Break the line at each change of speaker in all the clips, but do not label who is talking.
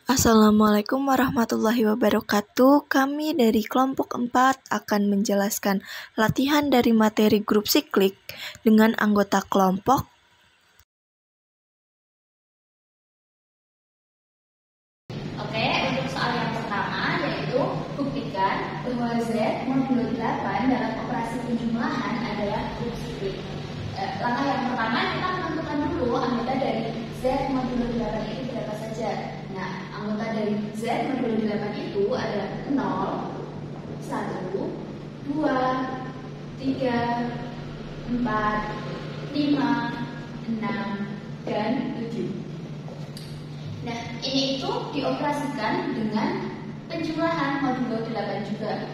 Assalamualaikum warahmatullahi wabarakatuh. Kami dari kelompok 4 akan menjelaskan latihan dari materi grup siklik dengan anggota kelompok.
Oke, untuk soal yang pertama yaitu buktikan bahwa Z modulo 8 dalam operasi penjumlahan adalah grup siklik. Langkah yang pertama kita menentukan dulu anggota dari Z modulo 8 itu berapa saja. Nah, anggota dari Z modulo 8 itu adalah 0, 1, 2, 3, 4, 5, 6, dan 7. Nah, ini itu dioperasikan dengan penjumlahan modulo 8 juga.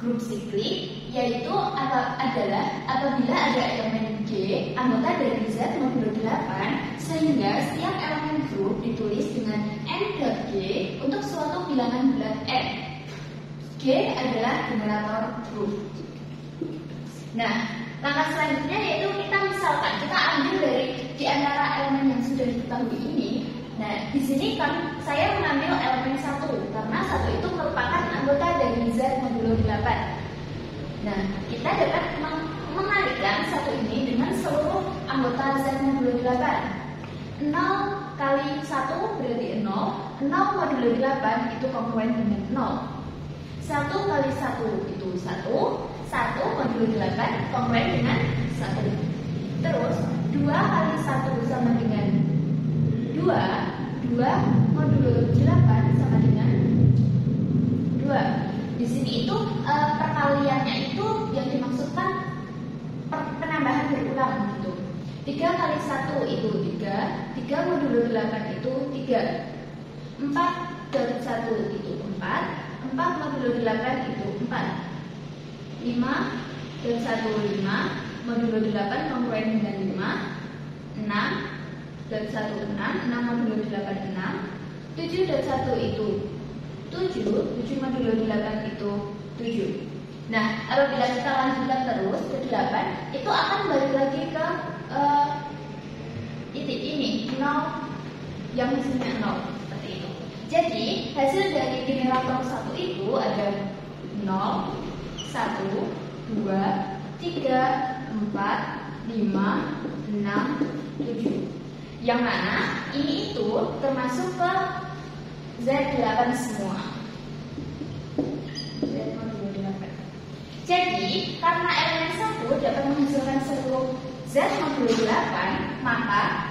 Grup siklik yaitu adalah apabila ada elemen G anggota dari Z modulo 8 sehingga setiap elemen grup ditulis dengan n.g untuk suatu bilangan bulat n. G adalah generator grup. Nah, langkah selanjutnya yaitu kita misalkan kita ambil dari di antara elemen yang sudah diketahui ini. Nah, di sini kan saya mengambil elemen 1 karena 1 itu merupakan anggota dari Z modulo 8. Nah, kita dapat mengalihkan 1 ini dengan seluruh anggota Z modulo 8. 0 kali 1 berarti 0. 0 modulo 8 itu kongruen dengan 0. 1 kali 1 itu 1. 1 modulo 8 kongruen dengan 1. Terus 2 kali 1 sama dengan 2 modulo 8 sama dengan 2. Di sini itu perkaliannya itu yang dimaksudkan penambahan berulang gitu. 3 kali 1 itu 3. 3 modulo 8 itu 3. 4 dari 1 itu 4. 4 modulo 8 itu 4. 5 dari 1 5 modulo 8 kongruen dengan 5. 6 dari 1 6 modulo 8 6. 7 dari 1 itu 7 modulo 8 itu 7. Nah, apabila kita lanjutkan terus ke 8 itu akan balik lagi ke titik ini 0 yang isinya 0 seperti itu. Jadi hasil dari generator 1 itu ada 0 1 2 3 4 5 6 7. Yang mana ini itu termasuk ke Z8 semua. Z modulo 8. Jadi karena elemen 1 dapat menghasilkan seluruh Z modulo 8, maka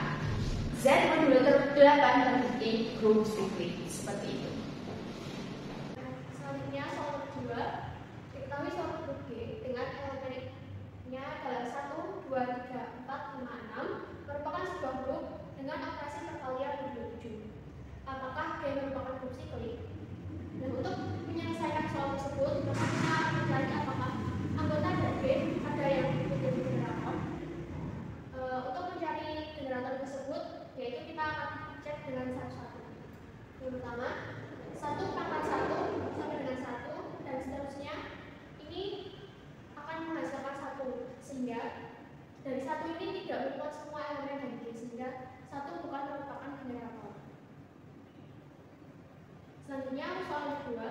Z modulo 8 terbukti grup siklik seperti itu.
Selanjutnya soal kedua, diketahui suatu grup G dengan elemennya adalah 1, 2, 3, 4, 5, 6 merupakan sebuah grup dengan operasi perkalian modulo 7. Apakah G merupakan grup siklik? Dan untuk menyelesaikan soal tersebut, kita akan mencari apakah anggota dari G ada yang menjadi generator. Untuk mencari generator tersebut, yaitu kita akan cek dengan satu-satu. Yang pertama, 1 pangkat 1 sama dengan 1 dan seterusnya. Ini akan menghasilkan 1 sehingga dari 1 ini tidak merupakan semua elemen dari G sehingga 1 bukan merupakan generator. Selanjutnya soal kedua.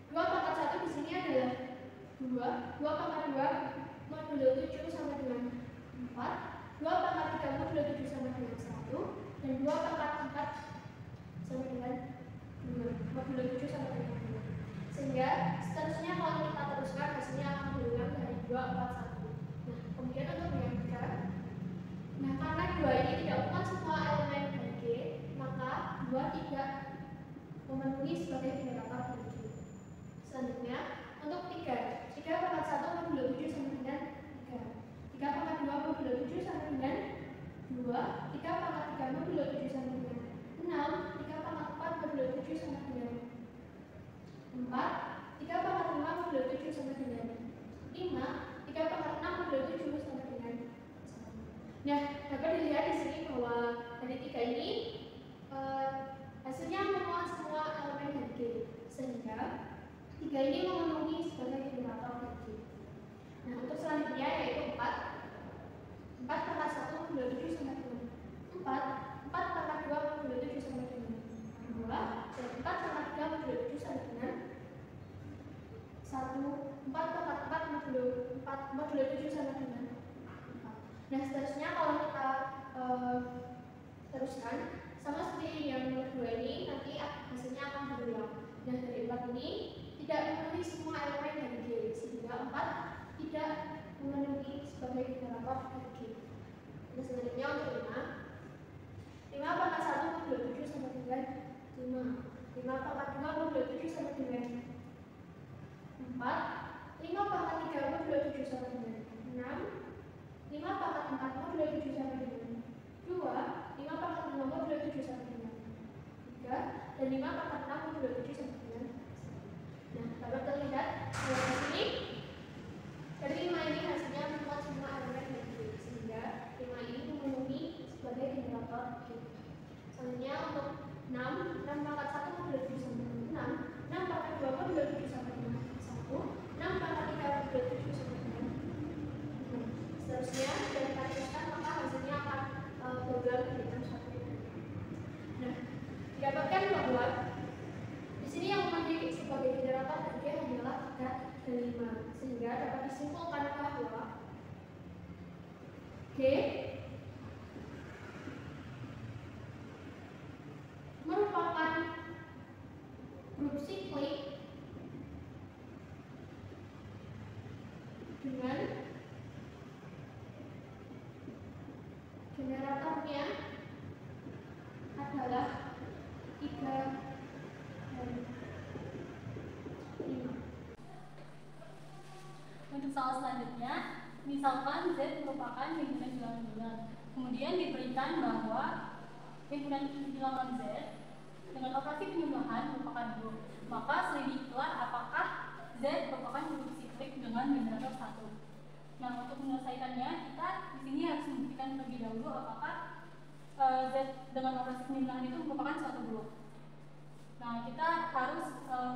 2 pangkat 1 di sini adalah 2 pangkat 2 modulo 7 sama dengan 4. 2 pangkat 3 modulo 7 sama dengan 1 dan 2 pangkat 4 sama dengan 2 modulo 7 sama dengan 2. Sehingga seterusnya kalau kita teruskan hasilnya akan berulang dari 2 4 1. Nah, kemudian untuk yang ketiga, nah karena 2 ini tidak bukan semua elemen dari G, maka 2 tidak memenuhi sebagai generator dari G. Selanjutnya untuk 3 pangkat 1 modulo 7 sama dengan 3. 3 pangkat 2 modulo 7 sama dengan 2. 3 pangkat 3 modulo 7 sama dengan 6. 3 pangkat 4 modulo 7 sama dengan 4. 3 pangkat 5 modulo 7 sama dengan 5. 3 pangkat 6 modulo 7 sama dengan 1. Nah, dapat dilihat di sini bahwa dari 3 ini hasilnya memuat semua elemen dari G, sehingga 3 ini memenuhi sebagai generator dari G. Nah, untuk selanjutnya yaitu 4 pangkat 1 modulo 7 sama dengan 4. 4 pangkat 2 modulo 7 sama dengan 4 modulo 7 sama dengan 4. Nah, seterusnya kalau kita teruskan sama seperti yang nomor 2 ini, nanti hasilnya akan berulang. Nah, dari 4 ini tidak memenuhi semua elemen dari G, sehingga 4 tidak memenuhi sebagai generator dari G. Nah, selanjutnya untuk 5 pangkat 1 modulo 7 sama dengan 5. 5 pangkat 2 modulo 7 sama dengan 4. 5 pangkat 3 modulo 7 sama dengan 6. 5 pangkat 4 modulo 7 sama dengan 2. 5 pangkat 5 modulo 7 sama dengan 3. Dan 5 pangkat 6 modulo 7 sama dengan 1. Nah, dapat terlihat di sini dari 5 ini hasilnya membuat semua elemen dari G, sehingga 5 ini memenuhi sebagai generator G. Selanjutnya untuk 6 pangkat 1 modulo 7 sama dengan 6. 6 pangkat 2 modulo 7 sama dengan 1. 6 pangkat 3 modulo 7 sama dengan 6. Seterusnya jika kita teruskan maka hasilnya akan berulang dengan 1. Nah, didapatkan bahwa di sini yang menjadi sebagai generator dari G hanyalah 3 dan 5, sehingga dapat disimpulkan bahwa G merupakan grup siklik dengan generatornya adalah 3 dan 5.
Untuk soal selanjutnya, misalkan Z merupakan himpunan bilangan bulat. Kemudian diberikan bahwa himpunan bilangan Z dengan operasi penjumlahan merupakan grup. Maka selidikilah apakah Z merupakan grup siklik dengan generator 1. Nah, untuk menyelesaikannya, kita di sini harus membuktikan terlebih dahulu apakah Z dengan operasi penjumlahan itu merupakan suatu grup. Nah, kita harus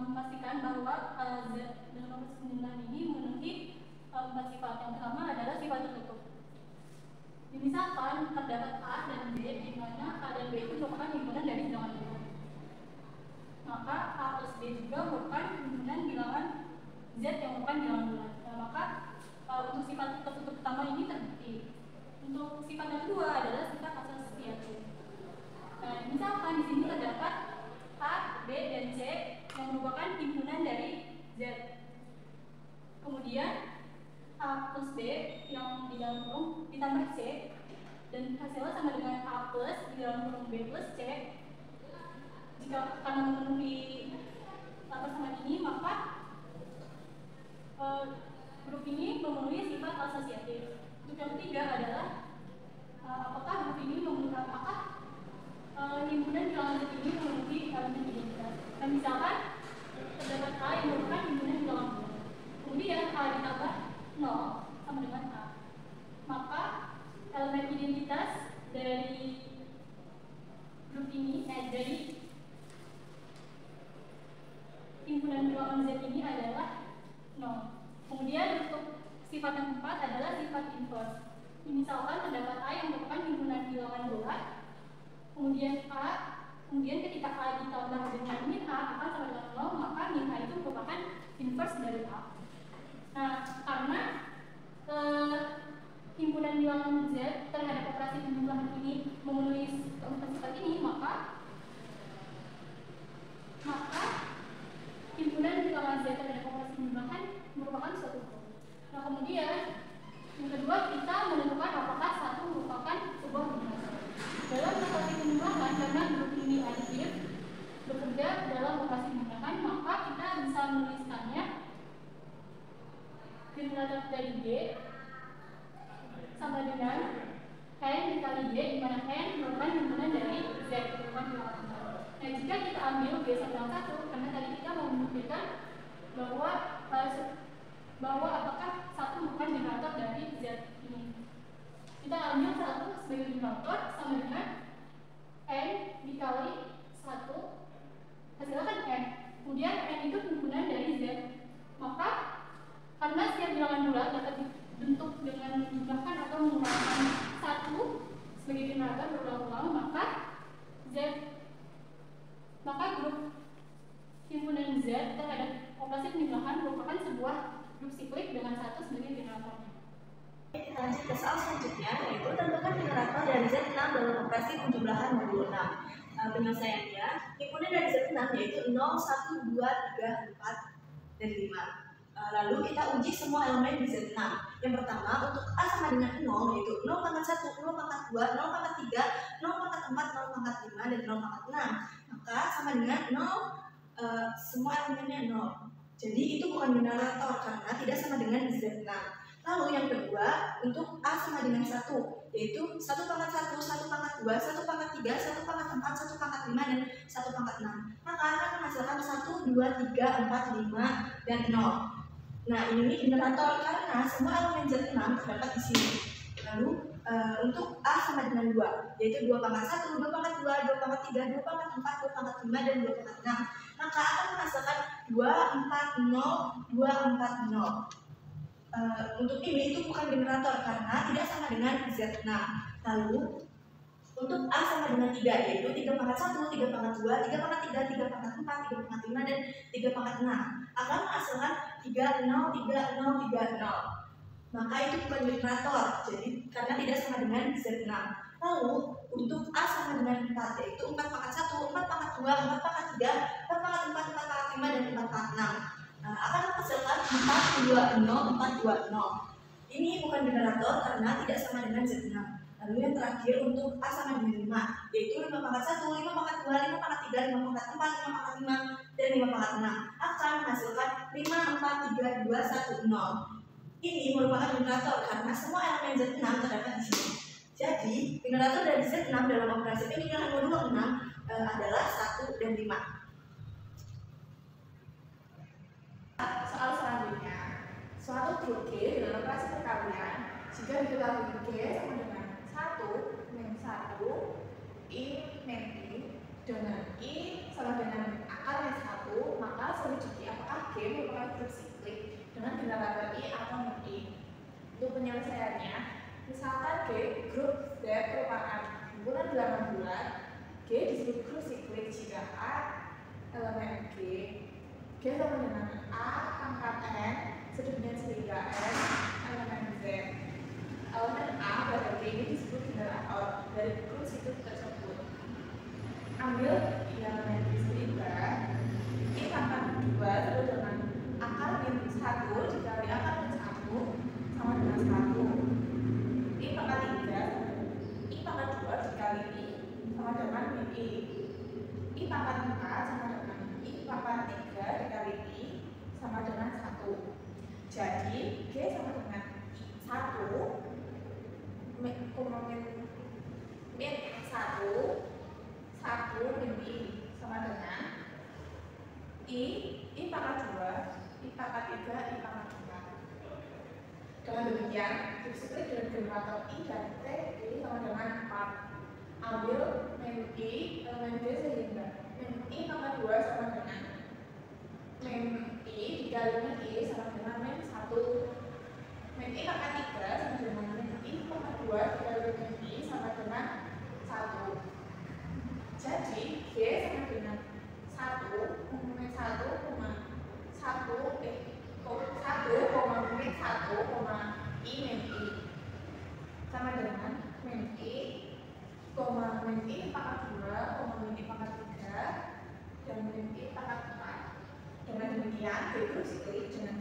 memastikan bahwa Z dengan operasi penjumlahan ini memenuhi 4 sifat. Yang pertama adalah sifat tertutup. Misalkan terdapat A dan B, di mana A dan B itu merupakan himpunan dari bilangan bulat. Maka A plus B juga merupakan himpunan bilangan Z yang merupakan bilangan bulat. Nah, maka untuk sifat tertutup pertama ini terbukti. Untuk sifat yang kedua adalah sifat asosiatif. Nah, misalkan di sini terdapat A, B, dan C yang merupakan himpunan dari Z. Kemudian A plus B yang di dalam kurung ditambah C, dan hasilnya sama dengan A plus di dalam kurung B plus C. Jika karena memenuhi persamaan ini, maka grup ini memenuhi sifat asosiatif. Untuk yang ketiga adalah apakah grup ini himpunan bilangan Z ini memenuhi elemen identitas. Nah, misalkan terdapat A yang merupakan himpunan bilangan bulat. Kemudian A ditambah 0 sama dengan A. Maka elemen identitas dari grup ini, dari himpunan bilangan Z ini adalah 0. Kemudian untuk sifat yang keempat adalah sifat inverse. Misalkan terdapat A yang merupakan himpunan bilangan bulat, kemudian ketika A ditambah dengan min A akan sama dengan 0, maka min A itu merupakan inverse dari A. Nah, karena himpunan bilangan Z terhadap operasi penjumlahan ini memenuhi keempat sifat ini, maka himpunan bilangan Z terhadap operasi penjumlahan merupakan suatu grup. Nah, kemudian yang kedua, kita menentukan apakah satu merupakan sebuah generator. Dalam operasi penjumlahan, karena grup ini additif bekerja dalam operasi penjumlahan, maka kita bisa menuliskannya generator dari G sama dengan N dikali G, di mana N merupakan himpunan dari Z merupakan bilangan bulat. Nah, jika kita ambil B sama dengan 1, karena tadi kita mau membuktikan bahwa apakah satu merupakan generator dari Z ini. Kita ambil 1 sebagai generator sama dengan N dikali 1, hasilnya kan N. Kemudian N itu himpunan dari Z. Maka karena setiap bilangan bulat dapat dibentuk dengan menjumlahkan atau mengurangkan 1 sebagai generator berulang-ulang, maka grup himpunan Z terhadap operasi penjumlahan merupakan sebuah grup siklik dengan 1 sebagai generatornya.
Kita lanjut ke soal selanjutnya, yaitu tentukan generator dari Z6 dalam operasi penjumlahan modulo 6. Penyelesaiannya, himpunan dari Z6 yaitu 0, 1, 2, 3, 4, dan 5. Lalu kita uji semua elemen di Z6. Yang pertama, untuk A sama dengan 0, yaitu 0 pangkat 1, 0 pangkat 2, 0 pangkat 3, 0 pangkat 4, 0 pangkat 5, dan 0 pangkat 6. Maka sama dengan 0, semua elemennya 0. Jadi itu bukan generator karena tidak sama dengan Z6. Lalu yang kedua, untuk A sama dengan 1, yaitu 1 pangkat 1, 1 pangkat 2, 1 pangkat 3, 1 pangkat 4, 1 pangkat 5, dan 1 pangkat 6. Maka akan menghasilkan 1, 2, 3, 4, 5, dan 0. Nah, ini generator karena semua elemen Z6 terdapat di sini. Lalu untuk A sama dengan 2, yaitu 2 pangkat 1, 2 pangkat 2, 2 pangkat 3, 2 pangkat 4, 2 pangkat 5, dan 2 pangkat 6. Maka akan menghasilkan 2, 4, 0, 2, 4, 0. Untuk ini itu bukan generator karena tidak sama dengan Z6. Lalu untuk A sama dengan 3, yaitu 3 pangkat 1, 3 pangkat 2, 3 pangkat 3, 3 pangkat 4, 3 pangkat 5, dan 3 pangkat 6 akan menghasilkan 3, 0, 3, 0, 3, 0. Maka itu bukan generator, jadi karena tidak sama dengan Z6. Lalu untuk A sama dengan 4, yaitu 4 pangkat 1, 4 pangkat 2, 4 pangkat 3, 4 pangkat 4, 4 pangkat 5, dan 4 pangkat 6. Akan menghasilkan 4, 2, 0, 4, 2, 0. Ini bukan generator karena tidak sama dengan Z6. Lalu yang terakhir untuk A sama dengan 5, yaitu 5 pangkat 1, 5 pangkat 2, 5 pangkat 3, 5 pangkat 4, 5 pangkat 5, dan 5 pangkat 6 akan menghasilkan 5, 4, 3, 2, 1, 0. Ini merupakan generator karena semua elemen Z6 terdapat di sini. Jadi, generator dari Z6 dalam operasi penjumlahan modulo 6 adalah 1 dan 5.
Soal selanjutnya, suatu grup G dalam operasi perkalian jika diketahui G sama dengan 1 min 1 I min I dengan I sama dengan akar min 1, maka selidiki apakah G merupakan grup siklik dengan generator I atau min I. Untuk penyelesaiannya, misalkan G grup Z merupakan himpunan bilangan bulat, G disebut grup siklik jika A elemen G sama dengan A pangkat N sedemikian sehingga N elemen Z. Elemen A pada G ini disebut generator dari grup siklik tersebut. Ambil elemen G sehingga I pangkat 2 sama dengan akar min 1 dikali akar min 1 sama dengan 1. I pangkat 3 I pangkat 2 dikali I sama dengan min I pangkat 4 sama dengan I pangkat 3 dikali I sama dengan 1. Jadi G sama dengan 1 min 1 min I sama dengan I pangkat 2, I pangkat 3, I pangkat 4. Dengan demikian, grup siklik dengan generator I dan T ini sama dengan 4. Ambil min I elemen G sehingga min I pangkat 2 sama dengan min I dikali min I sama dengan min 1. Min I pangkat 3 sama dengan min I pangkat 2 dikali min I sama dengan 1. Jadi G sama dengan 1 min 1, 1 min 1, I min I sama dengan min I, min I pangkat 2, min I pangkat 3, dan min I pangkat 4. Dengan demikian, grup siklik dengan